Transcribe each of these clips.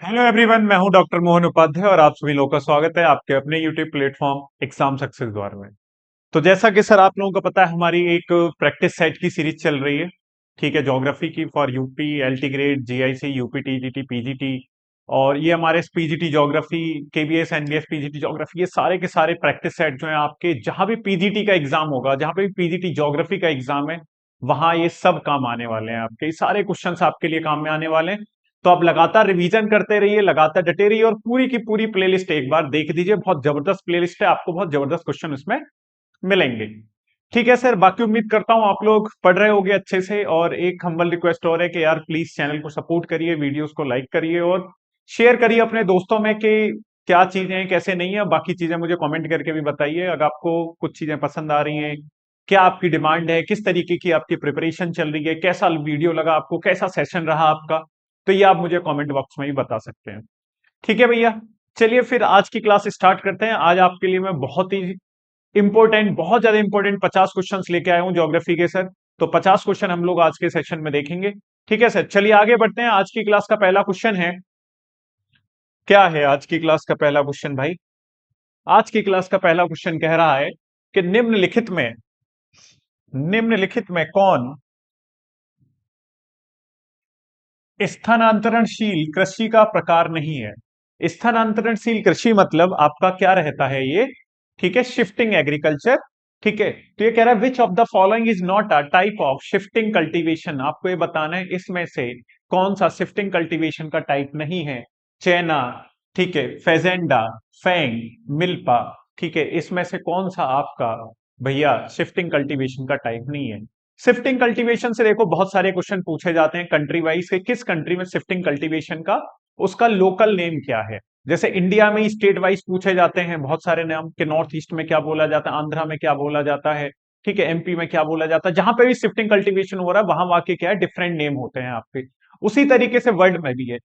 Hello everyone, मैं हूं doctor Mohan Upadhyay और आप सभी लोगों का स्वागत है आपके अपने यूट्यूब प्लेटफॉर्म एग्जाम सक्सेस द्वार में। तो जैसा कि सर आप लोगों को पता है, हमारी एक प्रैक्टिस सेट की सीरीज चल रही है। ठीक है, ज्योग्राफी की for UP LT grade GIC UP TGT PGT. और ये हमारे PGT geography, KBS NBS PGT geography, ये सारे के सारे प्रैक्टिस सेट जो है आपके जहां भी पीजीटी का एग्जाम होगा, जहां पे भी पीजीटी ज्योग्राफी का एग्जाम है, वहां ये सब काम आने वाले हैं। आपके ये सारे क्वेश्चंस आपके लिए काम में आने वाले हैं। तो आप लगातार रिवीजन करते रहिए, लगातार डटे रहिए और पूरी की पूरी प्लेलिस्ट एक बार देख दीजिए। बहुत जबरदस्त प्लेलिस्ट है, आपको बहुत जबरदस्त क्वेश्चन इसमें मिलेंगे। ठीक है सर, बाकी उम्मीद करता हूं आप लोग पढ़ रहे होंगे अच्छे से। और एक हम्बल रिक्वेस्ट और है कि यार प्लीज चैनल को सपोर्ट करिए, वीडियोस को लाइक करिए और शेयर करिए अपने दोस्तों में कि क्या चीजें हैं कैसे नहीं है। बाकी चीजें मुझे कमेंट करके भी बताइए अगर आपको कुछ चीजें पसंद आ रही हैं, क्या आपकी डिमांड है, किस तरीके की आपकी प्रिपरेशन चल रही है, कैसा वीडियो लगा आपको, कैसा सेशन रहा आपका। तो ये आप मुझे कमेंट बॉक्स में ही बता सकते हैं। ठीक है भैया, चलिए फिर आज की क्लास स्टार्ट करते हैं। आज आपके लिए मैं बहुत ही इंपॉर्टेंट, बहुत ज्यादा इंपॉर्टेंट 50 क्वेश्चन लेके आया हूं ज्योग्राफी के सर। तो 50 क्वेश्चन हम लोग आज के सेशन में देखेंगे। ठीक है सर, चलिए आगे बढ़ते हैं। आज की क्लास का पहला क्वेश्चन है, क्या है आज की क्लास का पहला क्वेश्चन भाई? आज की क्लास का पहला क्वेश्चन कह रहा है कि निम्नलिखित में कौन स्थानांतरणशील कृषि का प्रकार नहीं है? स्थानांतरणशील कृषि मतलब आपका क्या रहता है ये? ठीक है, शिफ्टिंग एग्रीकल्चर। ठीक है, तो ये कह रहा है which of the following is not a type of shifting cultivation. आपको ये बताना है इसमें से कौन सा शिफ्टिंग कल्टीवेशन का टाइप नहीं है। चैना, ठीक है, फेजेंडा, फैंग, मिल्पा। ठीक है, इसमें से कौन सा आपका भैया शिफ्टिंग कल्टीवेशन का टाइप नहीं है? शिफ्टिंग कल्टीवेशन से देखो बहुत सारे क्वेश्चन पूछे जाते हैं कंट्री वाइज के, किस कंट्री में शिफ्टिंग कल्टीवेशन का उसका लोकल नेम क्या है। जैसे इंडिया में स्टेट वाइज पूछे जाते हैं बहुत सारे नाम कि नॉर्थ ईस्ट में क्या बोला जाता है, आंध्रा में क्या बोला जाता है, ठीक है, एमपी में क्या बोला जाता है। जहां पे भी शिफ्टिंग कल्टीवेशन हो रहा है वहां वाकई क्या है, डिफरेंट नेम होते हैं आपके। उसी तरीके से वर्ल्ड में भी है।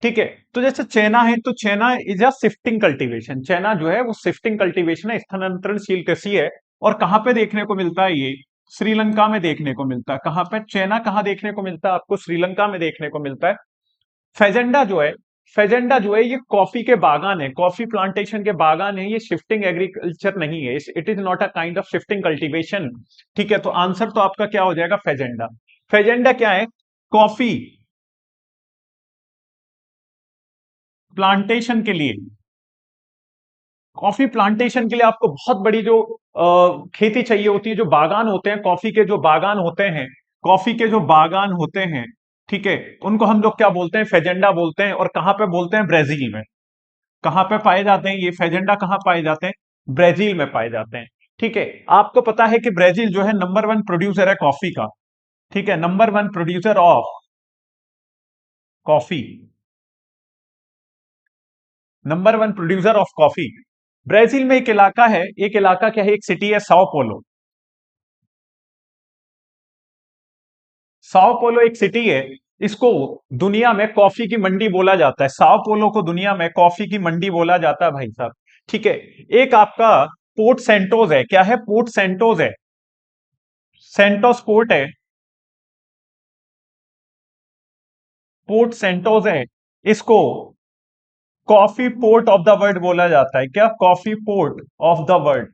ठीक है, तो जैसे चैना है तो चैना इज अ शिफ्टिंग कल्टीवेशन। चैना जो है वो शिफ्टिंग कल्टीवेशन है, स्थानांतरणशील कृषि है। और कहां पे देखने को मिलता है ये? श्रीलंका में देखने को मिलता है। कहां पे चैना कहां देखने को मिलता है आपको? श्रीलंका में देखने को मिलता है। फेजेंडा जो है, फेजेंडा जो है ये कॉफी के बागान है, कॉफी प्लांटेशन के बागान है। ये शिफ्टिंग एग्रीकल्चर नहीं है, it is not a kind of shifting cultivation. ठीक है, तो आंसर तो आपका क्या हो जाएगा? फेजेंडा। फेजेंडा क्या है? कॉफी प्लांटेशन के लिए, कॉफी प्लांटेशन के लिए आपको बहुत बड़ी जो खेती चाहिए होती है, जो बागान होते हैं कॉफी के, जो बागान होते हैं, कॉफी के जो बागान होते हैं, ठीक है, उनको हम लोग क्या बोलते हैं? फेजेंडा बोलते हैं। और कहां पे बोलते हैं? ब्राजील में। कहां पे पाए जाते हैं ये फेजेंडा? कहां पाए जाते हैं? ब्राजील में पाए जाते हैं। ठीक है, आपको पता है कि ब्राजील जो है नंबर वन प्रोड्यूसर है कॉफी का। ठीक है, number one producer of coffee, number one producer of coffee. Brazil में एक इलाका है, एक इलाका क्या है, एक सिटी है साओ पोलो। साओ पोलो एक सिटी है, इसको दुनिया में कॉफी की मंडी बोला जाता है। साओ पोलो को दुनिया में कॉफी की मंडी बोला जाता है भाई साहब। ठीक है, एक आपका पोर्ट सेंटोस है। क्या है? पोर्ट सेंटोस है, सेंटोस पोर्ट है, पोर्ट सेंटोस है। इसको coffee port of the world बोला जाता है। क्या? Coffee port of the world.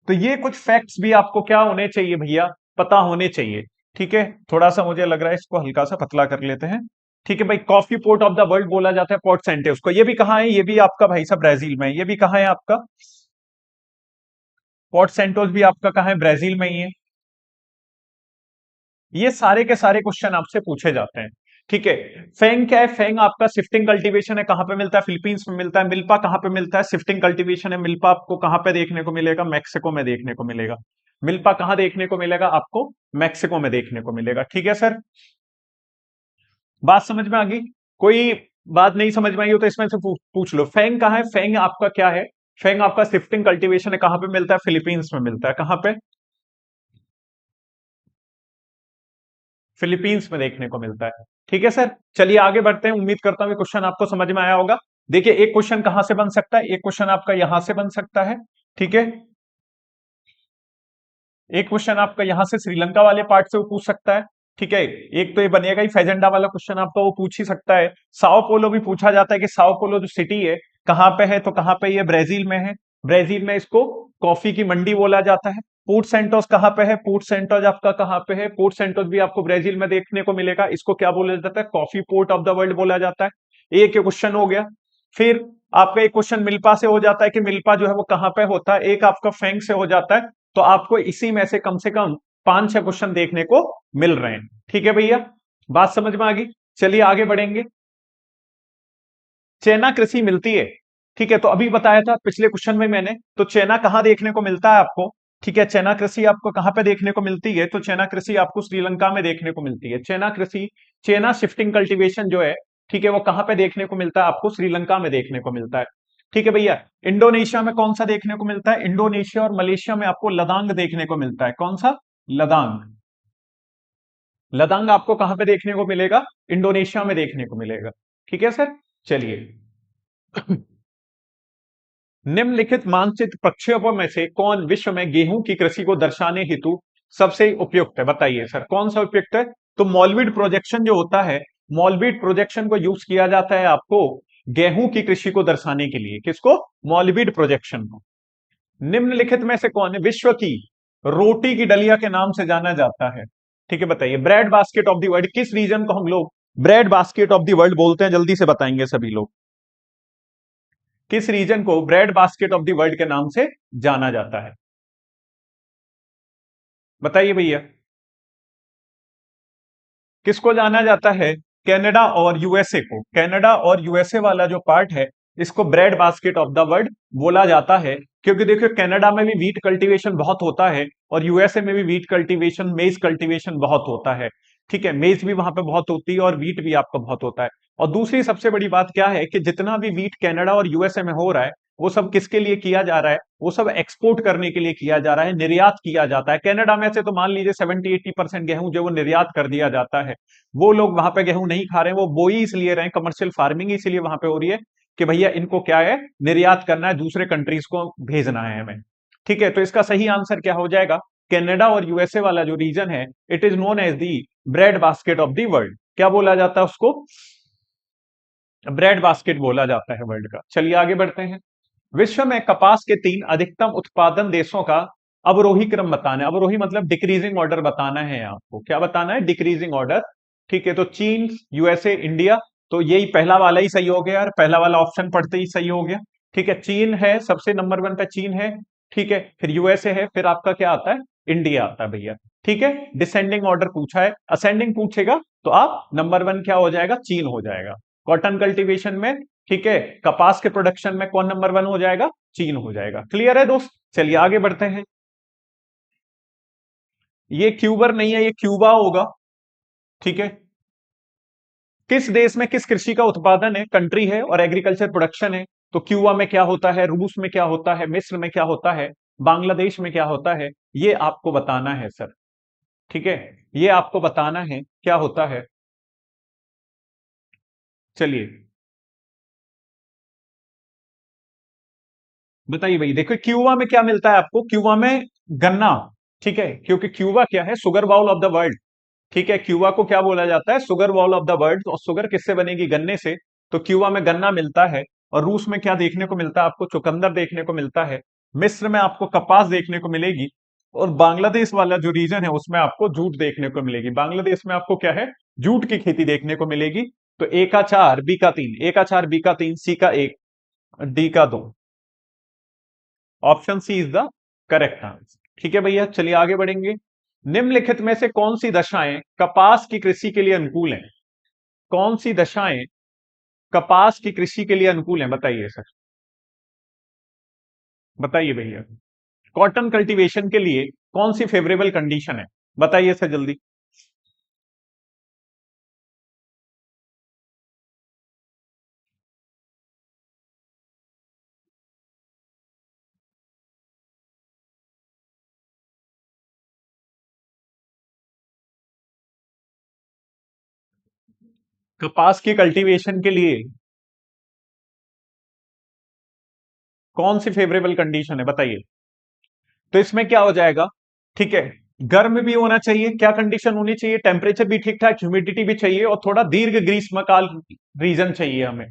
तो ये कुछ फैक्ट्स भी आपको क्या होने चाहिए भैया? पता होने चाहिए। ठीक है, थोड़ा सा मुझे लग रहा है इसको हल्का सा पतला कर लेते हैं। ठीक है भाई, coffee port of the world बोला जाता है पोर्ट सेंटेस को। ये भी कहाँ है? ये भी आपका भाई साहब ब्राजील में है। ये भी कहाँ है आपका? पोर्ट सेंटोस भी आपका कहाँ है? ब्राजील में ही है। ये सारे के सारे क्वेश्चन आपसे पूछे जाते हैं। ठीक है, फेंग क्या है? फेंग आपका शिफ्टिंग कल्टीवेशन है। कहां पे मिलता है? फिलीपींस में मिलता है। मिल्पा कहां पे मिलता है? शिफ्टिंग कल्टीवेशन है। मिल्पा आपको कहां पे देखने को मिलेगा? मैक्सिको में देखने को मिलेगा। मिल्पा कहां देखने को मिलेगा आपको? मैक्सिको में देखने को मिलेगा। ठीक है सर, बात समझ में आ गई? कोई बात नहीं समझ में आई हो तो इसमें से पूछ लो। फेंग कहां है? फेंग आपका क्या है? फेंग आपका शिफ्टिंग कल्टीवेशन है। कहां पे मिलता है? फिलीपींस में मिलता है। कहां पे? फिलीपींस में देखने को मिलता है। ठीक है सर, चलिए आगे बढ़ते हैं। उम्मीद करता हूं क्वेश्चन आपको समझ में आया होगा। देखिए, एक क्वेश्चन कहां से बन सकता है? एक क्वेश्चन आपका यहां से बन सकता है। ठीक है, एक क्वेश्चन आपका यहां से श्रीलंका वाले पार्ट से पूछ सकता है। ठीक है, एक तो ये बनेगा ही, फेजेंडा वाला क्वेश्चन आपका वो पूछ ही सकता है। साओ पोलो भी पूछा जाता है कि साओ पोलो जो सिटी है कहाँ पे है, तो कहाँ पे ये ब्राजील में है। ब्राजील में इसको कॉफी की मंडी बोला जाता है। पोर्ट सेंटोस कहाँ पे है, पोर्ट सेंटोस आपका कहाँ पे है, पोर्ट सेंटोस भी आपको ब्राजील में देखने को मिलेगा। इसको क्या बोला जाता है, coffee port of the world बोला जाता है। एक क्वेश्चन हो गया। फिर आपका एक क्वेश्चन मिल्पा से हो जाता है कि मिल्पा जो है वो कहाँ पे होता है। एक आपका फेंग से हो जाता है। तो आपको इसी में से कम 5-6 क्वेश्चन देखने को मिल रहे हैं। ठीक है भैया, बात समझ में आ गई। चलिए आगे बढ़ेंगे। चैना कृषि मिलती है, ठीक है, तो अभी बताया था पिछले क्वेश्चन में मैंने, तो चैना कहां देखने को मिलता है आपको। ठीक है, चैना कृषि आपको कहां पे देखने को मिलती है, तो चैना कृषि आपको श्रीलंका में देखने को मिलती है। चैना कृषि, चैना शिफ्टिंग कल्टीवेशन जो है, ठीक है, वो कहां पे देखने को मिलता है आपको, श्रीलंका में देखने को मिलता है। ठीक है भैया, इंडोनेशिया में कौन सा देखने को मिलता है, इंडोनेशिया और मलेशिया में आपको लदांग देखने को मिलता है। कौन सा, लदांग। लदांग आपको कहां पे देखने को मिलेगा, इंडोनेशिया में देखने को मिलेगा। ठीक है सर, चलिए। निम्नलिखित मानचित्र प्रक्षेपों में से कौन विश्व में गेहूं की कृषि को दर्शाने हेतु सबसे उपयुक्त है, बताइए सर कौन सा उपयुक्त है। तो मॉलविड प्रोजेक्शन जो होता है, मॉलविड प्रोजेक्शन को यूज किया जाता है आपको गेहूं की कृषि को दर्शाने के लिए। किसको, मॉलविड प्रोजेक्शन को। निम्नलिखित में से कौन है विश्व की रोटी की डलिया के नाम से जाना जाता है। ठीक है, बताइए bread basket of the world, किस रीजन को हम लोग bread basket of the world बोलते हैं, जल्दी से बताएंगे सभी लोग। किस रीजन को bread basket of the world के नाम से जाना जाता है, बताइए भैया। किसको जाना जाता है, कनाडा और यूएसए को। कनाडा और यूएसए वाला जो पार्ट है, इसको bread basket of the world बोला जाता है। क्योंकि देखियो कनाडा में भी वीट कल्टीवेशन बहुत होता है, और यूएसए में भी वीट कल्टीवेशन, मेज कल्टीवेशन बहुत होता है। ठीक है, मेज भी वहां पे बहुत होती है और वीट भी आपका बहुत होता है। और दूसरी सबसे बड़ी बात क्या है कि जितना भी वीट कनाडा और यूएसए में हो रहा है, वो सब किसके लिए किया जा रहा है, वो सब एक्सपोर्ट करने के लिए किया जा रहा है, निर्यात किया जाता है। कनाडा में से तो मान लीजिए 70-80% गेहूं जो वो निर्यात कर दिया जाता है। वो लोग वहां पे गेहूं नहीं खा रहे हैं, वो बोई इसलिए रहे हैं, कमर्शियल फार्मिंग इसलिए वहां पे हो रही है कि भैया इनको क्या है, निर्यात करना है, दूसरे कंट्रीज को भेजना है हमें। ठीक है, तो इसका सही आंसर क्या हो जाएगा, कनाडा और यूएसए वाला जो रीजन है, it is known as the bread basket of the world. क्या बोला जाता है उसको, ब्रेड बास्केट बोला जाता है वर्ल्ड का। चलिए आगे बढ़ते हैं। विश्व में कपास के 3 अधिकतम उत्पादन देशों का अवरोही क्रम बताना है। अवरोही मतलब डिक्रीजिंग ऑर्डर बताना है आपको। क्या बताना है, डिक्रीजिंग ऑर्डर। ठीक है, तो चीन, यूएसए, इंडिया। तो यही पहला वाला ही सही हो गया यार, पहला वाला ऑप्शन पढ़ते ही सही हो गया। ठीक है, चीन है सबसे नंबर 1 पे, चीन है। ठीक है, फिर यूएसए है, फिर आपका क्या आता है, इंडिया आता है भैया। ठीक है, डिसेंडिंग ऑर्डर पूछा है, असेंडिंग पूछेगा तो आप नंबर 1 क्या हो जाएगा, चीन हो जाएगा। कॉटन कल्टीवेशन में, ठीक है, कपास के प्रोडक्शन में कौन नंबर 1 हो जाएगा, चीन हो जाएगा। क्लियर है दोस्त, चलिए आगे बढ़ते हैं। ये क्यूबर नहीं है, ये क्यूबा होगा। ठीक है, किस देश में किस कृषि का उत्पादन है, कंट्री है और एग्रीकल्चर प्रोडक्शन है। तो क्यूबा में क्या होता है, रूस में क्या होता है, मिस्र में क्या होता है, बांग्लादेश में क्या होता है, ये आपको बताना है सर। ठीक है, ये आपको बताना है क्या होता है। चलिए बताइए भाई, देखो क्यूबा में क्या मिलता है आपको, क्यूबा में गन्ना। ठीक है, क्योंकि क्यूबा क्या है, sugar bowl of the world. ठीक है, क्यूबा को क्या बोला जाता है, sugar wall of the world. और शुगर किससे बनेगी, गन्ने से। तो क्यूबा में गन्ना मिलता है। और रूस में क्या देखने को मिलता है आपको, चुकंदर देखने को मिलता है। मिस्र में आपको कपास देखने को मिलेगी। और बांग्लादेश वाला जो रीजन है उसमें आपको जूट देखने को मिलेगी। बांग्लादेश में आपको क्या है, जूट की खेती देखने को मिलेगी। तो ए का 4 बी का 3, ए का 4 बी का 3, सी का 1, डी का 2। Option C is the correct answer. ठीक है भैया, चलिए आगे बढ़ेंगे। निम्नलिखित में से कौन सी दशाएं कपास की कृषि के लिए अनुकूल हैं। कौन सी दशाएं कपास की कृषि के लिए अनुकूल हैं, बताइए सर, बताइए भैया। कॉटन कल्टीवेशन के लिए कौन सी फेवरेबल कंडीशन है, बताइए सर जल्दी। कपास की कल्टीवेशन के लिए कौन सी फेवरेबल कंडीशन है, बताइए। तो इसमें क्या हो जाएगा, ठीक है, गर्म भी होना चाहिए, क्या कंडीशन होनी चाहिए, टेम्परेचर भी ठीक ठाक, ह्यूमिडिटी भी चाहिए और थोड़ा दीर्घ ग्रीष्मकाल रीजन चाहिए हमें।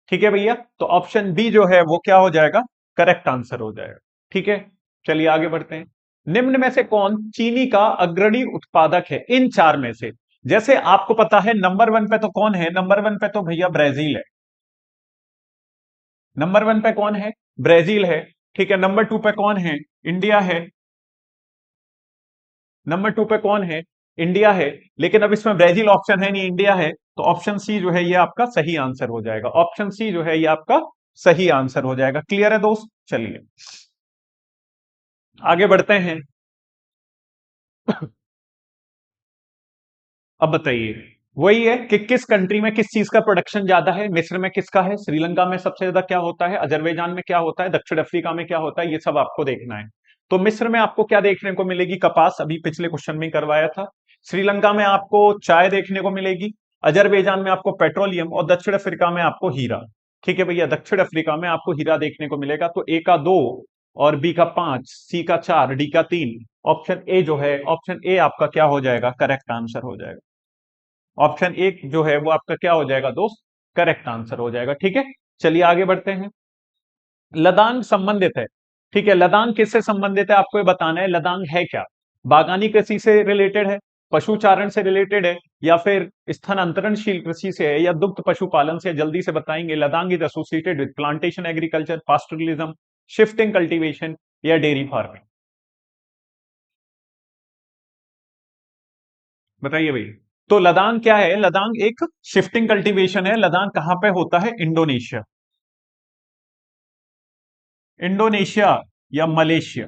ठीक है भैया, तो ऑप्शन बी जो है वो क्या हो जाएगा, करेक्ट आंसर हो जाएगा। ठीक है, चलिए आगे बढ़ते हैं। निम्न में से कौन चीनी का अग्रणी उत्पादक है इन चार में से? जैसे आपको पता है नंबर वन पे तो कौन है, नंबर वन पे तो भैया ब्राजील है। नंबर वन पे कौन है, ब्राजील है। ठीक है, नंबर टू पे कौन है, इंडिया है। नंबर टू पे कौन है, इंडिया है। लेकिन अब इसमें ब्राजील ऑप्शन है नहीं, इंडिया है, तो ऑप्शन सी जो है ये आपका सही आंसर हो जाएगा। ऑप्शन सी जो है ये आपका सही आंसर हो जाएगा। क्लियर है दोस्त, चलिए आगे बढ़ते हैं। अब बताइए, वही है कि किस कंट्री में किस चीज का प्रोडक्शन ज्यादा है, मिस्र में किसका है, श्रीलंका में सबसे ज्यादा क्या होता है, अजरबैजान में क्या होता है, दक्षिण अफ्रीका में क्या होता है, ये सब आपको देखना है। तो मिस्र में आपको क्या देखने को मिलेगी, कपास, अभी पिछले क्वेश्चन में ही करवाया था। श्रीलंका में आपको चाय देखने को मिलेगी। अजरबैजान में आपको पेट्रोलियम और दक्षिण अफ्रीका में आपको हीरा। ठीक है भैया, दक्षिण अफ्रीका में आपको हीरा देखने को मिलेगा। तो ए का दो और बी का पांच, सी का चार, डी का तीन, ऑप्शन ए जो है, ऑप्शन ए आपका क्या हो जाएगा, करेक्ट आंसर हो जाएगा। ऑप्शन एक जो है वो आपका क्या हो जाएगा दोस्त, करेक्ट आंसर हो जाएगा। ठीक है, चलिए आगे बढ़ते हैं। लदान संबंधित है। ठीक है, लदान किससे संबंधित है आपको ये बताना है। लदान है क्या, बागानी कृषि से रिलेटेड है, पशुचारण से रिलेटेड है, या फिर स्थानांतरणशील कृषि से है, या दुग्ध पशुपालन से? जल्दी से बताएंगे। Ladang is associated with plantation agriculture, pastoralism, shifting cultivation, या डेयरी फार्मिंग? बताइए भाई। तो लदान क्या है, लदान एक शिफ्टिंग कल्टीवेशन है। लदान कहां पे होता है, इंडोनेशिया। इंडोनेशिया या मलेशिया,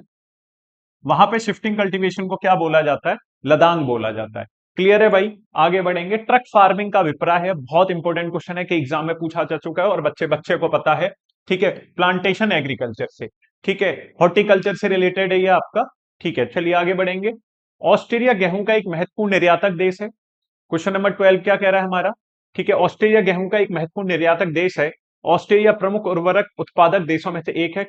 वहां पे शिफ्टिंग कल्टीवेशन को क्या बोला जाता है, लदान बोला जाता है। क्लियर है भाई, आगे बढ़ेंगे। ट्रक फार्मिंग का विपरा है, बहुत इंपॉर्टेंट क्वेश्चन है कि एग्जाम में पूछा जा चुका है और बच्चे बच्चे को पता है। ठीक है, प्लांटेशन एग्रीकल्चर से, ठीक है, हॉर्टिकल्चर से रिलेटेड है ये आपका। ठीक है, चलिए आगे बढ़ेंगे। ऑस्ट्रेलिया गेहूं का एक महत्वपूर्ण निर्यातक देश है। क्वेश्चन नंबर 12 क्या कह रहा है हमारा। ठीक है, ऑस्ट्रेलिया गेहूं का एक महत्वपूर्ण निर्यातक देश है। ऑस्ट्रेलिया प्रमुख उर्वरक उत्पादक देशों में से एक है।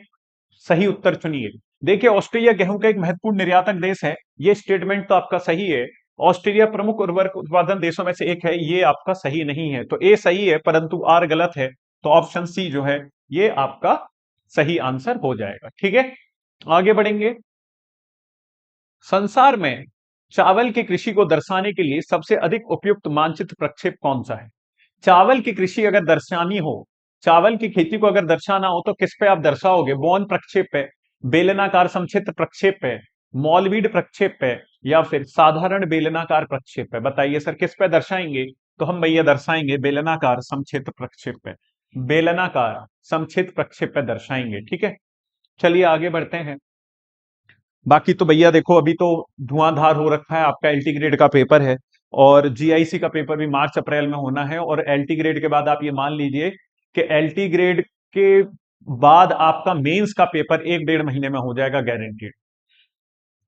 सही उत्तर चुनिए। देखिए, ऑस्ट्रेलिया गेहूं का एक महत्वपूर्ण निर्यातक देश है, ये स्टेटमेंट तो आपका सही है। ऑस्ट्रेलिया प्रमुख उर्वरक उत्पादन देशों में से एक है, ये आपका सही नहीं है। तो ए सही है परंतु आर गलत है। तो ऑप्शन सी जो है ये आपका सही आंसर हो जाएगा। ठीक है, आगे बढ़ेंगे। संसार में चावल की कृषि को दर्शाने के लिए सबसे अधिक उपयुक्त मानचित्र प्रक्षेप कौन सा है? चावल की कृषि अगर दर्शानी हो, चावल की खेती को अगर दर्शाना हो तो किस पे आप दर्शाओगे? बॉन प्रक्षेप पे, बेलनाकार समक्षेत्र प्रक्षेप पे, मॉलवीड प्रक्षेप पे, या फिर साधारण बेलनाकार प्रक्षेप पे? बताइए सर किस पे दर्शाएंगे? तो हम भैया दर्शाएंगे बेलनाकार समक्षेत्र प्रक्षेप पे। बेलनाकार समक्षेत्र प्रक्षेप पे दर्शाएंगे। ठीक है, चलिए आगे बढ़ते हैं। बाकी तो भैया देखो अभी तो धुआंधार हो रखा है, आपका एलटी ग्रेड का पेपर है और जीआईसी का पेपर भी मार्च अप्रैल में होना है। और एलटी ग्रेड के बाद आप ये मान लीजिए कि एलटी ग्रेड के बाद आपका मेंस का पेपर एक डेढ़ महीने में हो जाएगा गारंटीड।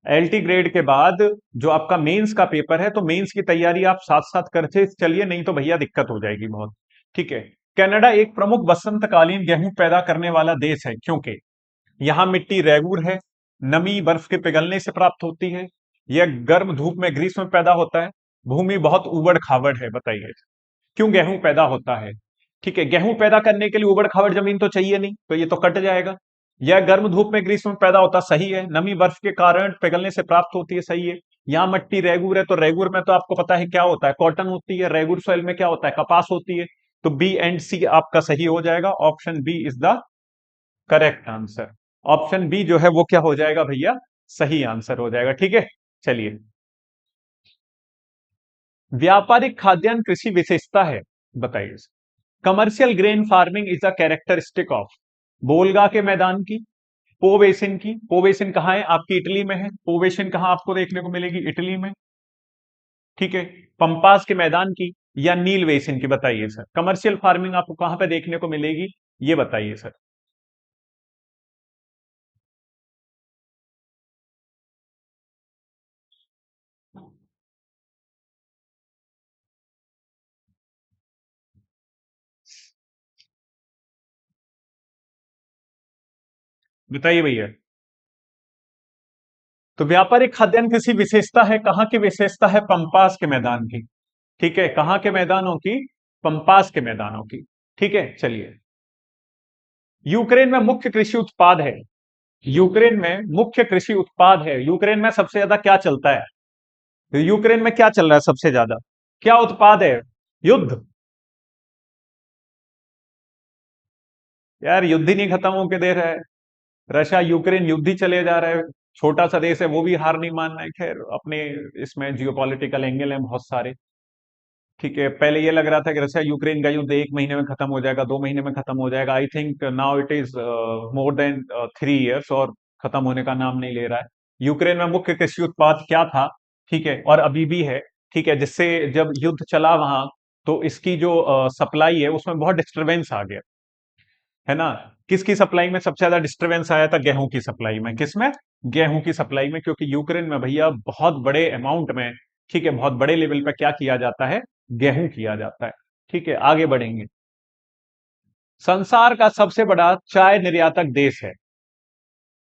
एलटी ग्रेड के बाद जो आपका मेंस का पेपर है, तो मेंस की तैयारी आप साथ साथ करते चलिए, नहीं तो भैया दिक्कत हो जाएगी बहुत। ठीक है, कनाडा एक प्रमुख बसंतकालीन गेहूं पैदा करने वाला देश है क्योंकि यहां मिट्टी रेगूर है, नमी बर्फ के पिघलने से प्राप्त होती है, यह गर्म धूप में ग्रीष्म में पैदा होता है, भूमि बहुत उबड़ खाबड़ है। बताइए क्यों गेहूं पैदा होता है। ठीक है, गेहूं पैदा करने के लिए उबड़ खाबड़ जमीन तो चाहिए नहीं, तो ये तो कट जाएगा। यह गर्म धूप में ग्रीष्म में पैदा होता, सही है। नमी बर्फ के कारण पिघलने से प्राप्त होती है, सही है। यहाँ मिट्टी रेगूर है, तो रेगूर में तो आपको पता है क्या होता है, कॉटन होती है। रेगूर सॉइल में क्या होता है, कपास होती है। तो बी एंड सी आपका सही हो जाएगा। Option B is the correct answer. Option B जो है वो क्या हो जाएगा भैया, सही आंसर हो जाएगा। ठीक है, चलिए। व्यापारिक खाद्यान्न कृषि विशेषता है, बताइए। Commercial grain farming is a characteristic of, Volga के मैदान की, पो बेसिन की। पो बेसिन कहां है, आपकी इटली में है। पो बेसिन कहां आपको देखने को मिलेगी, इटली में। ठीक है, पंपास के मैदान की, या नील बेसिन की? बताइए सर, कमर्शियल फार्मिंग आपको कहां पे देखने को मिलेगी, ये बताइए सर। बताइए भैया। तो व्यापारिक खाद्यान्न कृषि विशेषता है, कहाँ की विशेषता है? पंपास के मैदान की। ठीक है, कहाँ के मैदानों की? पंपास के मैदानों की। ठीक है, चलिए। यूक्रेन में मुख्य कृषि उत्पाद है। यूक्रेन में मुख्य कृषि उत्पाद है। यूक्रेन में सबसे ज्यादा क्या चलता है? तो यूक्रेन में क्या चल रहा है सबसे ज्यादा? क्या उत्पाद है? युद्ध। यार युद्ध ही नहीं खत्म होके दे रहा है। रशिया यूक्रेन युद्ध ही चले जा रहा है। छोटा सा देश है, वो भी हार नहीं मान रहा है। खैर, अपने इसमें जियोपॉलिटिकल एंगल हैं बहुत सारे। ठीक है, पहले ये लग रहा था कि रशिया यूक्रेन का युद्ध 1 महीने में खत्म हो जाएगा, 2 महीने में खत्म हो जाएगा। I think now it is more than 3 years, और खत्म होने का नाम नहीं ले रहा है। यूक्रेन में मुख्य कृषि उत्पाद क्या था? ठीक है, और अभी भी है। ठीक है, जिससे जब युद्ध चला वहां, तो इसकी जो सप्लाई है उसमें बहुत डिस्टरबेंस आ गया, है ना। किसकी सप्लाई में सबसे ज्यादा डिस्टरबेंस आया था? गेहूं की सप्लाई में। किसमें? गेहूं की सप्लाई में, क्योंकि यूक्रेन में भैया बहुत बड़े अमाउंट में, ठीक है, बहुत बड़े लेवल पे क्या किया जाता है? गेहूं किया जाता है। ठीक है, आगे बढ़ेंगे। संसार का सबसे बड़ा चाय निर्यातक देश है।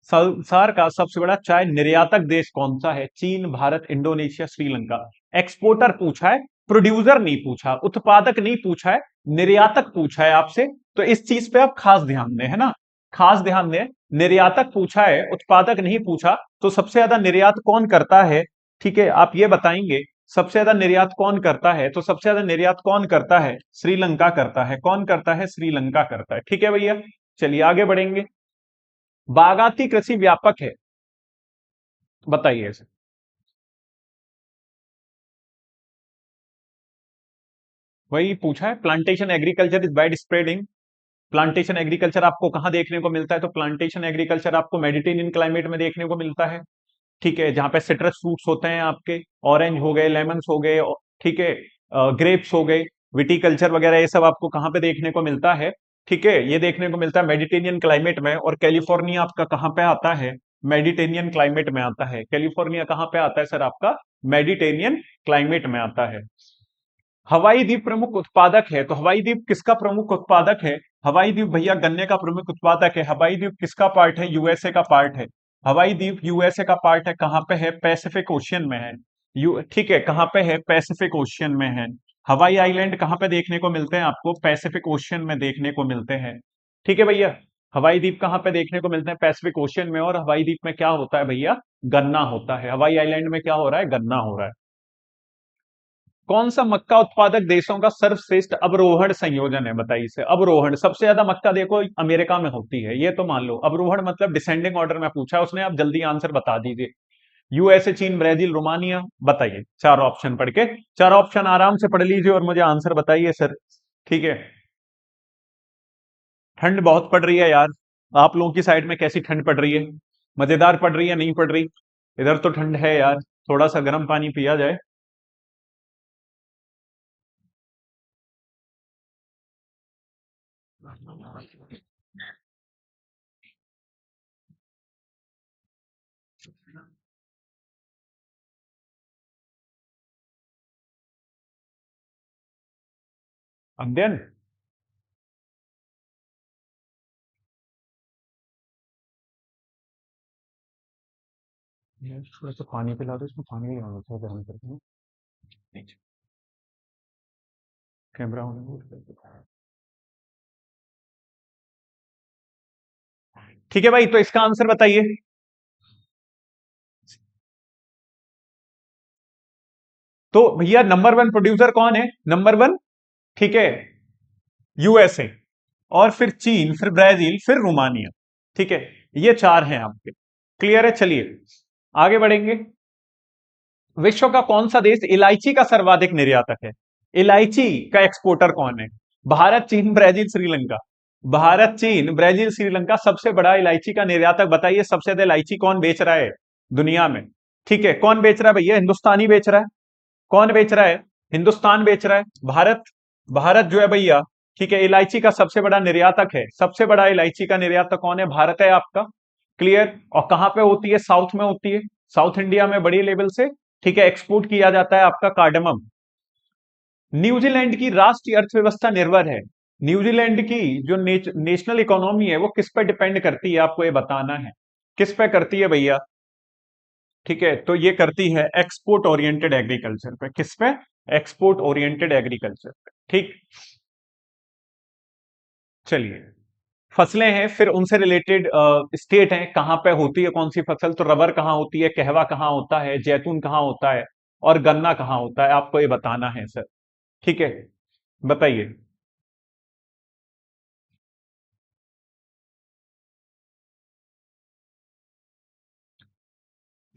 संसार का सबसे बड़ा चाय निर्यातक देश कौन सा है? चीन, भारत, इंडोनेशिया, श्रीलंका। एक्सपोर्टर पूछा है, प्रोड्यूसर नहीं पूछा, उत्पादक नहीं पूछा है, निर्यातक पूछा है आपसे। तो इस चीज पे आप खास ध्यान दें, है ना। खास ध्यान दें। निर्यातक पूछा है, उत्पादक नहीं पूछा। तो सबसे ज्यादा निर्यात कौन करता है? ठीक है, आप ये बताएंगे। सबसे ज्यादा निर्यात कौन करता है? तो सबसे ज्यादा निर्यात कौन करता है? श्रीलंका करता है। कौन करता है? श्रीलंका करता है। ठीक है भैया, चलिए आगे बढ़ेंगे। बागाती कृषि व्यापक है, बताइए इसे। वही पूछा है, plantation agriculture is wide spreading. Plantation agriculture आपको कहां देखने को मिलता है? तो प्लांटेशन एग्रीकल्चर आपको मेडिटेरियन क्लाइमेट में देखने को मिलता है। ठीक है, जहां पे सिट्रस फ्रूट्स होते हैं आपके, ऑरेंज हो गए, लेमन्स हो गए, ठीक है, ग्रेप्स हो गए, विटीकल्चर वगैरह, ये सब आपको कहां पे देखने को मिलता है? ठीक है, ये देखने को मिलता है मेडिटेरियन क्लाइमेट में। और कैलिफोर्निया आपका कहां पे आता है? मेडिटेरियन क्लाइमेट में आता है। कैलिफोर्निया कहां पे आता है सर आपका? मेडिटेरियन क्लाइमेट में आता है। हवाई द्वीप प्रमुख उत्पादक है, तो हवाई द्वीप किसका प्रमुख उत्पादक है? हवाई द्वीप भैया गन्ने का प्रमुख उत्पादक है। हवाई द्वीप किसका पार्ट है? यूएसए का पार्ट है। हवाई द्वीप यूएसए का पार्ट है। कहां पे है? पैसिफिक ओशियन में है। यू ठीक है, कहां पे है? पैसिफिक ओशियन में है। हवाई आइलैंड कहां पे देखने को मिलते हैं आपको? पैसिफिक ओशियन में देखने को मिलते हैं। ठीक है भैया, हवाई द्वीप कहां पे देखने को मिलते हैं? पैसिफिक ओशियन में। और हवाई द्वीप में क्या होता है भैया? गन्ना होता है। हवाई आइलैंड में क्या हो रहा है? गन्ना हो रहा है। कौन सा मक्का उत्पादक देशों का सर्वश्रेष्ठ अवरोहण संयोजन है? बताइए इसे। अवरोहण सबसे ज्यादा मक्का देखो अमेरिका में होती है, ये तो मान लो। अवरोहण मतलब डिसेंडिंग ऑर्डर में पूछा है उसने, आप जल्दी आंसर बता दीजिए। यूएसए, चीन, ब्राजील, रोमानिया। बताइए चार ऑप्शन पढ़ के। चार ऑप्शन आराम से पढ़ लीजिए और मुझे आंसर बताइए सर। ठीक है। ठंड बहुत पड़ रही है यार। आप लोगों की साइड में कैसी ठंड पड़ रही है? मजेदार पड़ रही है, नहीं पड़ रही? इधर तो ठंड है यार। थोड़ा सा गर्म पानी पिया जाए। अध्ययन। थोड़ा सा पानी पिला दो, इसमें पानी नहीं होना चाहिए गर्म करके। कैमरा होने। ठीक है भाई, तो इसका आंसर बताइए। तो भैया नंबर वन प्रोड्यूसर कौन है? नंबर वन, ठीक है, यूएसए, और फिर चीन, फिर ब्राजील, फिर रोमानिया। ठीक है, ये चार हैं आपके। क्लियर है, चलिए आगे बढ़ेंगे। विश्व का कौन सा देश इलायची का सर्वाधिक निर्यातक है? इलायची का एक्सपोर्टर कौन है? भारत, चीन, ब्राजील, श्रीलंका। भारत, चीन, ब्राजील, श्रीलंका। सबसे बड़ा इलायची का निर्यातक बताइए। सबसे ज्यादा इलायची कौन बेच रहा है दुनिया में? ठीक है, कौन बेच रहा है भैया? हिंदुस्तानी बेच रहा है। कौन बेच रहा है? हिंदुस्तान बेच रहा है। भारत, भारत जो है भैया, ठीक है, इलायची का सबसे बड़ा निर्यातक है। सबसे बड़ा इलायची का निर्यातक कौन है? भारत है आपका। क्लियर। और कहां पे होती है? साउथ में होती है। साउथ इंडिया में बड़ी लेवल से, ठीक है, एक्सपोर्ट किया जाता है आपका कार्डमम। न्यूजीलैंड की राष्ट्रीय अर्थव्यवस्था निर्भर है। न्यूजीलैंड की जो नेशनल इकोनॉमी है वो किस पे डिपेंड करती है? आपको ये बताना है। किस पे करती है भैया? ठीक है, तो ये करती है एक्सपोर्ट ओरिएंटेड एग्रीकल्चर पे। किस पे? एक्सपोर्ट ओरिएंटेड एग्रीकल्चर पे। ठीक, चलिए। फसलें हैं, फिर उनसे रिलेटेड स्टेट हैं, कहां पे होती है कौन सी फसल। तो रबर कहाँ होती है, कहवा कहाँ होता है, जैतून कहाँ होता है, और गन्ना कहाँ होता है, आपको ये बताना है सर। ठीक है, बताइए।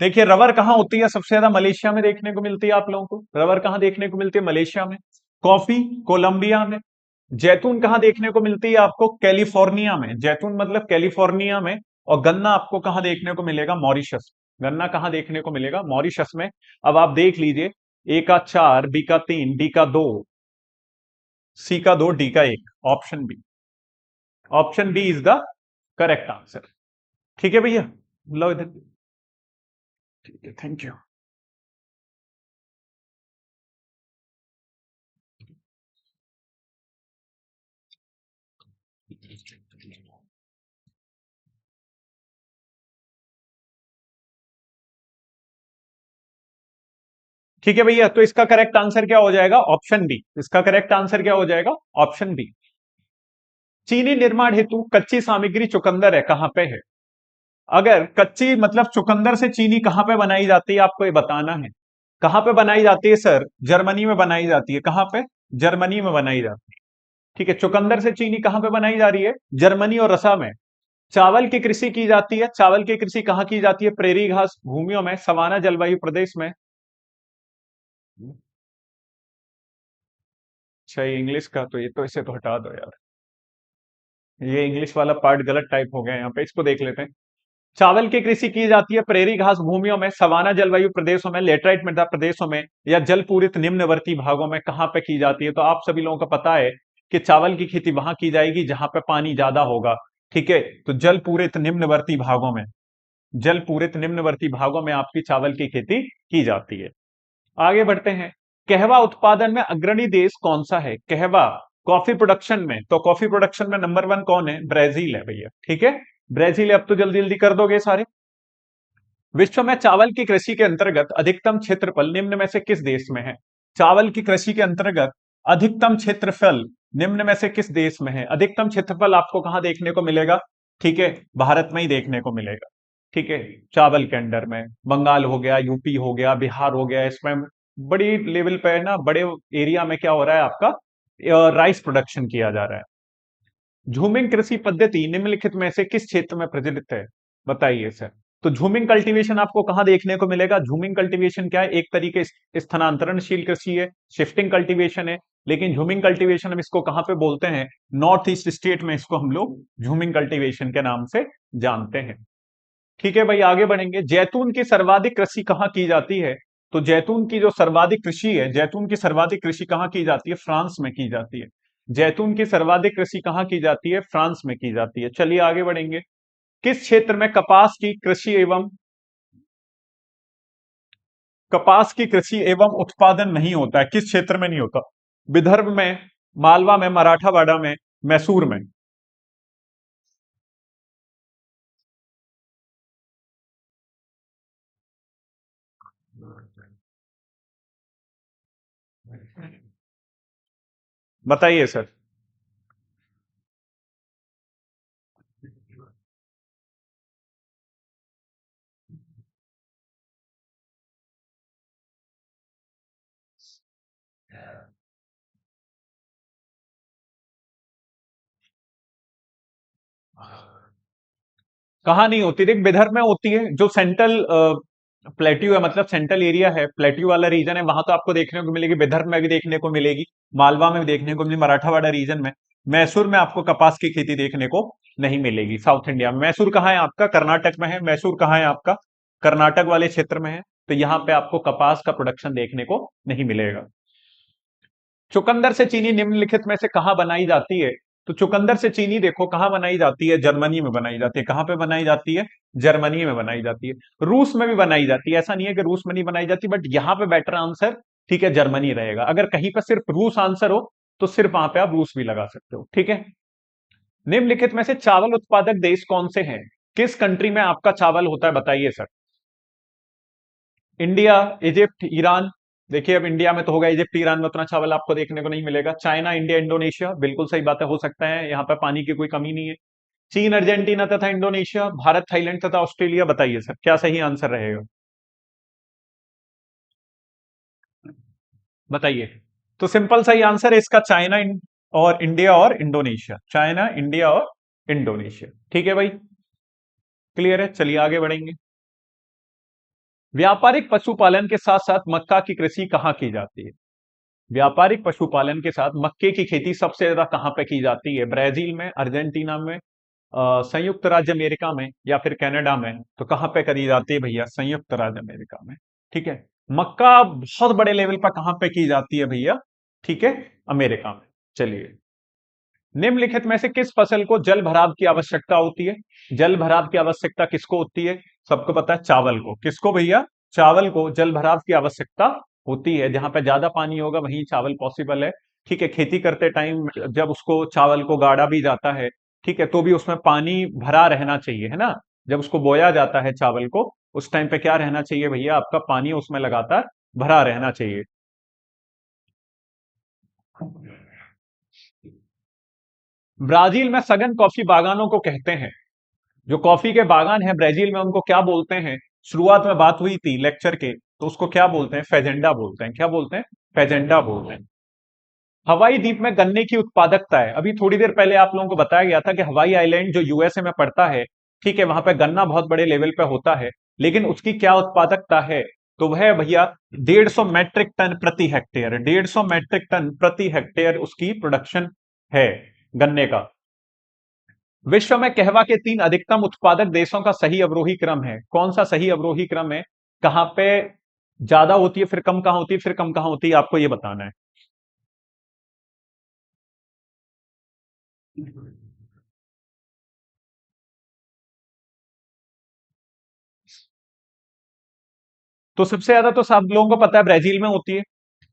देखिए, रबर कहाँ होती है सबसे ज्यादा? मलेशिया में देखने को मिलती है। आप लोगों को रबर कहाँ देखने को मिलती है? मलेशिया में। कॉफी, कोलंबिया में। जैतून कहाँ देखने को मिलती है आपको? कैलिफोर्निया में। जैतून मतलब कैलिफोर्निया में। और गन्ना आपको कहाँ देखने को मिलेगा? मॉरिशस। गन्ना कहाँ देखने को मिलेगा? मॉरिशस में। अब आप देख लीजिए, ए का 4, बी का 3, डी का 2, सी का 2, डी का 1। Option B. Option B is the correct answer. ठीक है भैया, लो इधर। ठीक है, थैंक यू। ठीक है भैया, तो इसका करेक्ट आंसर क्या हो जाएगा? Option B. इसका करेक्ट आंसर क्या हो जाएगा? Option B. चीनी निर्माण हेतु कच्ची सामग्री चुकंदर है, कहां पे है? अगर कच्ची मतलब चुकंदर से चीनी कहां पे बनाई जाती है, आपको ये बताना है। कहां पे बनाई जाती है सर? जर्मनी में बनाई जाती है। कहां पे? जर्मनी में बनाई जाती है। ठीक है, चुकंदर से चीनी कहां पे बनाई जा रही है? जर्मनी और रसा में। चावल की कृषि की जाती है। चावल की कृषि कहां की जाती है? प्रेरी घास भूमियों में, सवाना जलवायु प्रदेश में। अच्छा, ये इंग्लिश का, तो ये तो इसे तो हटा दो यार। ये इंग्लिश वाला पार्ट गलत टाइप हो गया यहाँ पे, इसको देख लेते हैं। चावल की कृषि की जाती है प्रेरी घास भूमियों में, सवाना जलवायु प्रदेशों में, लेटराइट मृदा प्रदेशों में, या जलपूरित निम्नवर्ती भागों में। कहां पे की जाती है? तो आप सभी लोगों को पता है कि चावल की खेती वहां की जाएगी जहां पे पानी ज्यादा होगा। ठीक है, तो जलपूरित निम्नवर्ती भागों में, जलपूरित निम्नवर्ती भागों में आपकी चावल की खेती की जाती है। आगे बढ़ते हैं। कहवा उत्पादन में अग्रणी देश कौन सा है? कहवा कॉफी प्रोडक्शन में, तो कॉफी प्रोडक्शन में नंबर 1 कौन है? ब्राजील है भैया। ठीक है, ब्राजील है। अब तो जल्दी जल्दी कर दोगे सारे। विश्व में चावल की कृषि के अंतर्गत अधिकतम क्षेत्रफल निम्न में से किस देश में है? चावल की कृषि के अंतर्गत अधिकतम क्षेत्रफल निम्न में से किस देश में है? अधिकतम क्षेत्रफल आपको कहां देखने को मिलेगा? ठीक है, भारत में ही देखने को मिलेगा। ठीक है, चावल के अंडर में बंगाल हो गया, यूपी हो गया, बिहार हो गया। इसमें बड़ी लेवल पे ना, बड़े एरिया में क्या हो रहा है आपका? राइस प्रोडक्शन किया जा रहा है। झूमिंग कृषि पद्धति निम्नलिखित में से किस क्षेत्र में प्रचलित है? बताइए सर। तो झूमिंग कल्टीवेशन आपको कहां देखने को मिलेगा? झूमिंग कल्टीवेशन क्या है? एक तरीके स्थानांतरणशील कृषि है, शिफ्टिंग कल्टीवेशन है। लेकिन झूमिंग कल्टीवेशन हम इसको कहां पे बोलते हैं? नॉर्थ ईस्ट स्टेट में इसको हम लोग झूमिंग कल्टीवेशन के नाम से जानते हैं। ठीक है भाई, आगे बढ़ेंगे। जैतून की सर्वाधिक कृषि कहां की जाती है? तो जैतून की जो सर्वाधिक कृषि है, जैतून की सर्वाधिक कृषि कहां की जाती है? फ्रांस में की जाती है। जैतून की सर्वाधिक कृषि कहां की जाती है? फ्रांस में की जाती है। चलिए आगे बढ़ेंगे। किस क्षेत्र में कपास की कृषि एवं उत्पादन नहीं होता है? किस क्षेत्र में नहीं होता? विदर्भ में, मालवा में, मराठावाड़ा में, मैसूर में। बताइए सर। कहाँ नहीं होती? देख, विदर्भ में होती है। जो सेंट्रल प्लेट्यू है, मतलब सेंट्रल एरिया है, प्लेट्यू वाला रीजन है, वहां तो आपको देखने को मिलेगी। विदर्भ में भी देखने को मिलेगी, मालवा में भी देखने को मिलेगी, मराठावाड़ा रीजन में। मैसूर में आपको कपास की खेती देखने को नहीं मिलेगी। साउथ इंडिया में मैसूर कहाँ है आपका? कर्नाटक में है। मैसूर कहाँ है आपका? कर्नाटक वाले क्षेत्र में है। तो यहाँ पे आपको कपास का प्रोडक्शन देखने को नहीं मिलेगा। चुकंदर से चीनी निम्नलिखित में से कहां बनाई जाती है? तो चुकंदर से चीनी देखो कहां बनाई जाती है? जर्मनी में बनाई जाती है। कहां पे बनाई जाती है? जर्मनी में बनाई जाती है। रूस में भी बनाई जाती है, ऐसा नहीं है कि रूस में नहीं बनाई जाती, बट यहां पे बेटर आंसर, ठीक है, जर्मनी रहेगा। अगर कहीं पर सिर्फ रूस आंसर हो तो सिर्फ वहां पे आप रूस भी लगा सकते हो। ठीक है, निम्नलिखित में से चावल उत्पादक देश कौन से हैं? किस कंट्री में आपका चावल होता है? बताइए सर। India, Egypt, Iran. देखिए अब इंडिया में तो होगा, इजिप्ट ईरान में उतना चावल आपको देखने को नहीं मिलेगा। चाइना, इंडिया, इंडोनेशिया, बिल्कुल सही बात है, हो सकता है, यहाँ पे पानी की कोई कमी नहीं है। चीन, अर्जेंटीना तथा इंडोनेशिया, भारत, थाईलैंड तथा ऑस्ट्रेलिया। बताइए सर क्या सही आंसर रहेगा, बताइए। तो सिंपल सही आंसर है इसका चाइना और इंडिया और इंडोनेशिया, चाइना, इंडिया और इंडोनेशिया। ठीक है भाई, क्लियर है, चलिए आगे बढ़ेंगे। व्यापारिक पशुपालन के साथ साथ मक्का की कृषि कहाँ की जाती है? व्यापारिक पशुपालन के साथ मक्के की खेती सबसे ज्यादा कहां पे की जाती है? ब्राजील में, अर्जेंटीना में, संयुक्त राज्य अमेरिका में, या फिर कनाडा में? तो कहां पे करी जाती है भैया? संयुक्त राज्य अमेरिका में। ठीक है। मक्का बहुत बड़े लेवल पर कहां पे की जाती है भैया? ठीक है, अमेरिका में। चलिए, निम्नलिखित में से किस फसल को जल भराव की आवश्यकता होती है? जल भराव की आवश्यकता किसको होती है? सबको पता है, चावल को। किसको भैया? चावल को जल भराव की आवश्यकता होती है। जहां पे ज्यादा पानी होगा वहीं चावल पॉसिबल है। ठीक है, खेती करते टाइम जब उसको चावल को गाड़ा भी जाता है, ठीक है, तो भी उसमें पानी भरा रहना चाहिए, है ना। जब उसको बोया जाता है चावल को, उस टाइम पे क्या रहना चाहिए भैया? आपका पानी उसमें लगातार भरा रहना चाहिए। ब्राजील में सघन कॉफी बागानों को कहते हैं, जो कॉफी के बागान है ब्राजील में, उनको क्या बोलते हैं? शुरुआत में बात हुई थी लेक्चर के, तो उसको क्या बोलते हैं? फेजेंडा बोलते हैं। क्या बोलते हैं? फेजेंडा बोलते हैं। हवाई द्वीप में गन्ने की उत्पादकता है, अभी थोड़ी देर पहले आप लोगों को बताया गया था कि हवाई आइलैंड जो यूएसए में पड़ता है, ठीक है, वहां पे गन्ना बहुत बड़े लेवल पे होता है, लेकिन उसकी क्या उत्पादकता है? तो वह भैया 150 मैट्रिक टन प्रति हेक्टेयर, 150 मैट्रिक टन प्रति हेक्टेयर उसकी प्रोडक्शन है गन्ने का। विश्व में कहवा के 3 अधिकतम उत्पादक देशों का सही अवरोही क्रम है, कौन सा सही अवरोही क्रम है? कहां पे ज्यादा होती है, फिर कम कहां होती है, फिर कम कहां होती है, आपको यह बताना है। तो सबसे ज्यादा तो सब लोगों को पता है ब्राजील में होती है।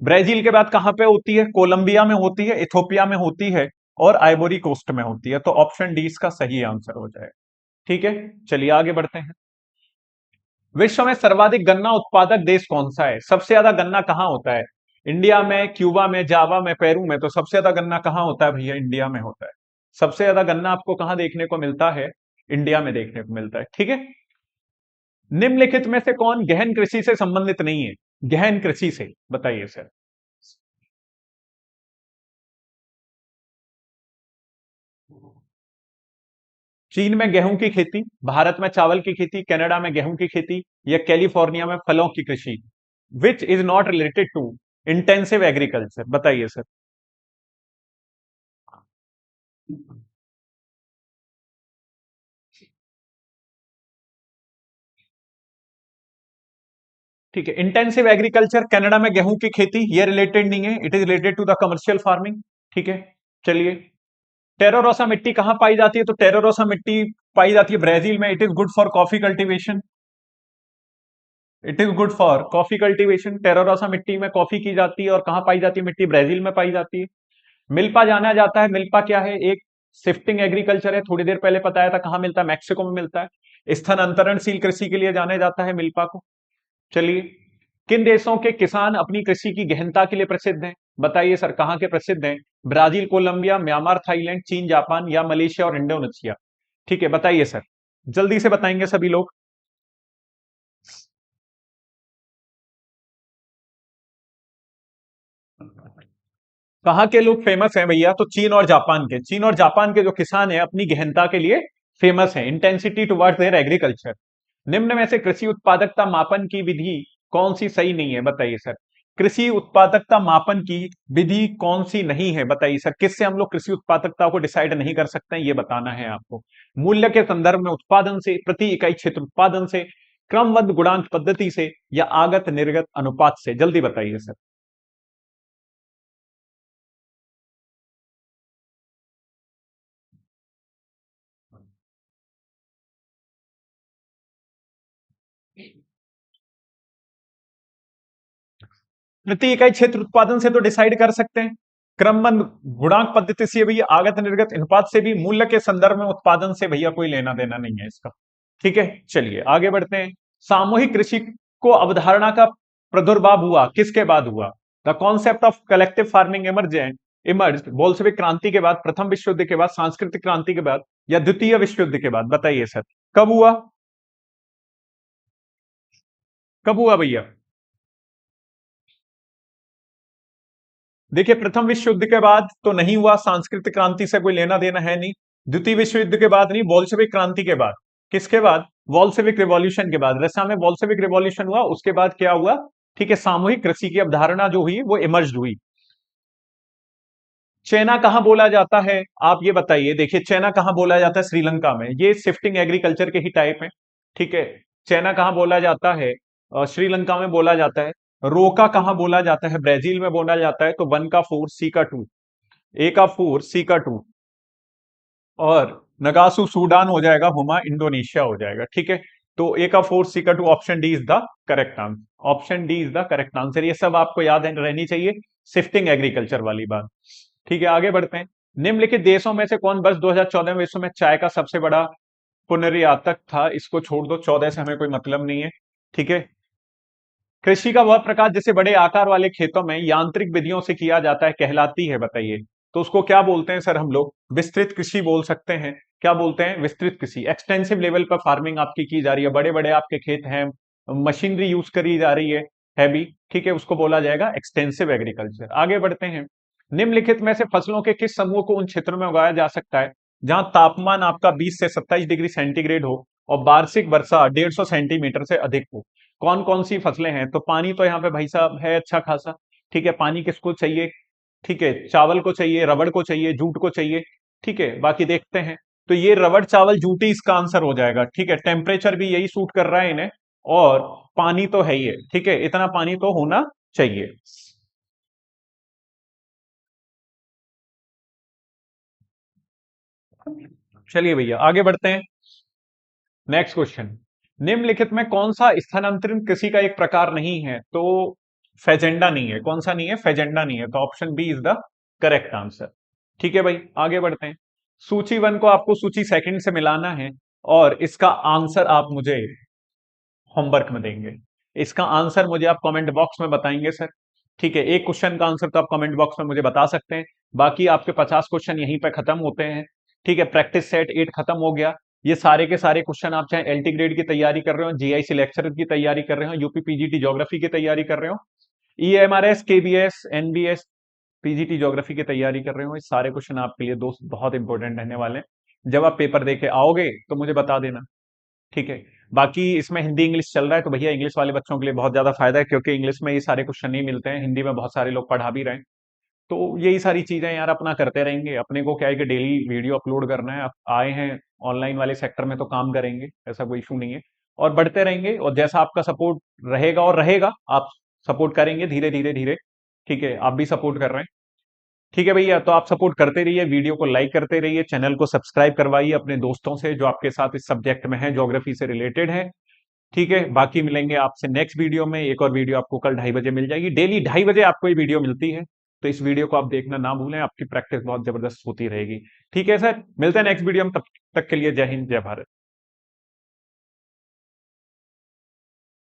ब्राजील के बाद कहां पे होती है? कोलंबिया में होती है, इथोपिया में होती है, और आइवरी कोस्ट में होती है। तो ऑप्शन डी इसका सही आंसर हो जाएगा। ठीक है, चलिए आगे बढ़ते हैं। विश्व में सर्वाधिक गन्ना उत्पादक देश कौन सा है? सबसे ज्यादा गन्ना कहाँ होता है? इंडिया में, क्यूबा में, जावा में, पेरू में? तो सबसे ज्यादा गन्ना कहाँ होता है भैया? इंडिया में होता है। सबसे ज्यादा गन्ना आपको कहाँ देखने को मिलता है? इंडिया में देखने को मिलता है। ठीक है। निम्नलिखित में से कौन गहन कृषि से संबंधित नहीं है? गहन कृषि से, बताइए सर। चीन में गेहूं की खेती, भारत में चावल की खेती, कनाडा में गेहूं की खेती, या कैलिफोर्निया में फलों की कृषि? Which is not related to intensive agriculture? बताइए सर। ठीक है, इंटेंसिव एग्रीकल्चर कनाडा में गेहूं की खेती, ये रिलेटेड नहीं है, it is related to the commercial farming. ठीक है, चलिए। टेरोरोसा मिट्टी कहां पाई जाती है? तो टेरोरोसा मिट्टी पाई जाती है ब्राजील में। It is good for coffee cultivation. It is good for coffee cultivation. Terra roxa मिट्टी में कॉफी की जाती है, और कहां पाई जाती है मिट्टी? ब्राजील में पाई जाती है। मिल्पा जाना जाता है, मिल्पा क्या है? एक शिफ्टिंग एग्रीकल्चर है, थोड़ी देर पहले बताया था, कहां मिलता है? मैक्सिको में मिलता है। स्थानांतरणशील कृषि के लिए जाने जाता है मिल्पा को। चलिए, किन देशों के किसान अपनी कृषि की गहनता के लिए प्रसिद्ध हैं? बताइए सर, कहां के प्रसिद्ध हैं? ब्राजील, कोलंबिया, म्यांमार, थाईलैंड, चीन, जापान, या मलेशिया और इंडोनेशिया? ठीक है, बताइए सर, जल्दी से बताएंगे सभी लोग। कहाँ के लोग फेमस हैं भैया? तो चीन और जापान के। चीन और जापान के जो किसान हैं अपनी गहनता के लिए फेमस हैं, इंटेंसिटी टुवर्ड्स देयर एग्रीकल्चर। निम्न में से कृषि उत्पादकता मापन की विधि कौन सी सही नहीं है? बताइए सर। कृषि उत्पादकता मापन की विधि कौन सी नहीं है? बताइए सर, किससे हम लोग कृषि उत्पादकता को डिसाइड नहीं कर सकते हैं, ये बताना है आपको। मूल्य के संदर्भ में, उत्पादन से, प्रति इकाई क्षेत्र उत्पादन से, क्रमबद्ध गुणांक पद्धति से, या आगत निर्गत अनुपात से? जल्दी बताइए सर। प्रति इकाई क्षेत्र उत्पादन से तो डिसाइड कर सकते हैं, क्रमबद्ध गुणांक पद्धति से भैया, आगत निर्गत अनुपात से भी, मूल्य के संदर्भ में उत्पादन से भैया कोई लेना देना नहीं है इसका। ठीक है, चलिए आगे बढ़ते हैं। सामूहिक कृषि को अवधारणा का प्रादुर्भाव हुआ किसके बाद हुआ? The concept of collective farming emerge Bolshevik क्रांति के बाद, प्रथम विश्व युद्ध के बाद, सांस्कृतिक क्रांति के बाद, या द्वितीय विश्व युद्ध के बाद? बताइए सर, कब हुआ? कब हुआ भैया? देखिए, प्रथम विश्व युद्ध के बाद तो नहीं हुआ, सांस्कृतिक क्रांति से कोई लेना देना है नहीं। द्वितीय विश्व युद्ध के बाद नहीं, बोल्शेविक क्रांति के बाद। किसके बाद? बोल्शेविक रिवॉल्यूशन के बाद। रशिया में बोल्शेविक रिवॉल्यूशन हुआ, उसके बाद क्या हुआ? ठीक है, सामूहिक कृषि की अवधारणा जो हुई वो इमर्ज हुई। चाइना कहां बोला जाता है? आप ये बताइए। देखिए, चाइना कहां बोला जाता है? श्रीलंका में। ये शिफ्टिंग एग्रीकल्चर के ही टाइप है। ठीक है, चाइना कहां बोला जाता है? श्रीलंका में बोला जाता है। रोका कहां बोला जाता है? ब्राजील में बोला जाता है। तो 1 का 4, सी का 2, ए का 4, सी का 2, और नगासू सूडान हो जाएगा, हुमा इंडोनेशिया हो जाएगा। ठीक है, तो ए का 4, सी का 2, option D is the correct answer. Option D is the correct answer. ये सब आपको याद रहनी चाहिए, शिफ्टिंग एग्रीकल्चर वाली बात। ठीक है, आगे बढ़ते हैं। निम्नलिखित देशों में से कौन वर्ष 2014 में विश्व में चाय का सबसे बड़ा पुनर्यातक था? इसको छोड़ दो, 14 से हमें कोई मतलब नहीं है। ठीक है, कृषि का वह प्रकार जिसे बड़े आकार वाले खेतों में यांत्रिक विधियों से किया जाता है कहलाती है? बताइए। तो उसको क्या बोलते हैं सर? हम लोग विस्तृत कृषि बोल सकते हैं। क्या बोलते हैं? विस्तृत कृषि। एक्सटेंसिव लेवल पर फार्मिंग आपकी की जा रही है, बड़े बड़े आपके खेत हैं, मशीनरी यूज करी जा रही है हैवी। ठीक है, उसको बोला जाएगा एक्सटेंसिव एग्रीकल्चर। आगे बढ़ते हैं। निम्नलिखित में से फसलों के किस समूह को उन क्षेत्रों में उगाया जा सकता है जहां तापमान आपका 20 से 27 डिग्री सेंटीग्रेड हो और वार्षिक वर्षा 150 सेंटीमीटर से अधिक हो? कौन कौन सी फसलें हैं? तो पानी तो यहाँ पे भाई साहब है अच्छा खासा। ठीक है, पानी किसको चाहिए? ठीक है, चावल को चाहिए, रबड़ को चाहिए, जूट को चाहिए। ठीक है, बाकी देखते हैं। तो ये रबड़, चावल, जूट ही इसका आंसर हो जाएगा। ठीक है, टेम्परेचर भी यही सूट कर रहा है इन्हें, और पानी तो है ही है। ठीक है, इतना पानी तो होना चाहिए। चलिए भैया, आगे बढ़ते हैं। Next question. निम्नलिखित में कौन सा स्थानांतरित कृषि का एक प्रकार नहीं है? तो फेजेंडा नहीं है। कौन सा नहीं है? फेजेंडा नहीं है। तो option B is the correct answer. ठीक है भाई, आगे बढ़ते हैं। सूची 1 को आपको सूची सेकंड से मिलाना है, और इसका आंसर आप मुझे होमवर्क में देंगे। इसका आंसर मुझे आप कमेंट बॉक्स में बताएंगे सर। ठीक है, एक क्वेश्चन का आंसर तो आप कमेंट बॉक्स में मुझे बता सकते हैं, बाकी आपके 50 क्वेश्चन यहीं पे खत्म होते हैं। ठीक है, प्रैक्टिस सेट 8 खत्म हो गया। ये सारे के सारे क्वेश्चन आप चाहे एलटी ग्रेड की तैयारी कर रहे हो, जीआईसी लेक्चर की तैयारी कर रहे हो, यूपी पीजीटी ज्योग्राफी की तैयारी कर रहे हो, EMRS, KBS, NBS, PGT geography की तैयारी कर रहे हो, ये सारे क्वेश्चन आपके लिए दोस्त बहुत इंपॉर्टेंट रहने वाले हैं। जब आप पेपर देके आओगे तो मुझे बता देना। ठीक है, बाकी इसमें हिंदी इंग्लिश चल रहा है, तो भैया इंग्लिश वाले बच्चों के लिए बहुत ज्यादा फायदा है, क्योंकि इंग्लिश में ये सारे क्वेश्चन नहीं मिलते हैं, हिंदी में बहुत सारे लोग पढ़ा भी रहे हैं। तो यही सारी चीजें यार अपना करते रहेंगे। अपने को क्या है कि डेली वीडियो अपलोड करना है। आप आए हैं ऑनलाइन वाले सेक्टर में तो काम करेंगे, ऐसा कोई इशू नहीं है, और बढ़ते रहेंगे। और जैसा आपका सपोर्ट रहेगा और रहेगा, आप सपोर्ट करेंगे धीरे धीरे धीरे। ठीक है, आप भी सपोर्ट कर रहे हैं। ठीक है भैया, तो आप सपोर्ट करते रहिए, वीडियो को लाइक करते रहिए, चैनल को सब्सक्राइब करवाइए अपने दोस्तों से जो आपके साथ इस सब्जेक्ट में है, ज्योग्राफी से रिलेटेड है। ठीक है, बाकी मिलेंगे आपसे नेक्स्ट वीडियो में। एक और वीडियो आपको कल 2:30 बजे मिल जाएगी। डेली 2:30 बजे आपको ये वीडियो मिलती है, तो इस वीडियो को आप देखना ना भूलें, आपकी प्रैक्टिस बहुत जबरदस्त होती रहेगी। ठीक है सर, मिलते हैं नेक्स्ट वीडियो में, तब तक के लिए जय हिंद, जय भारत।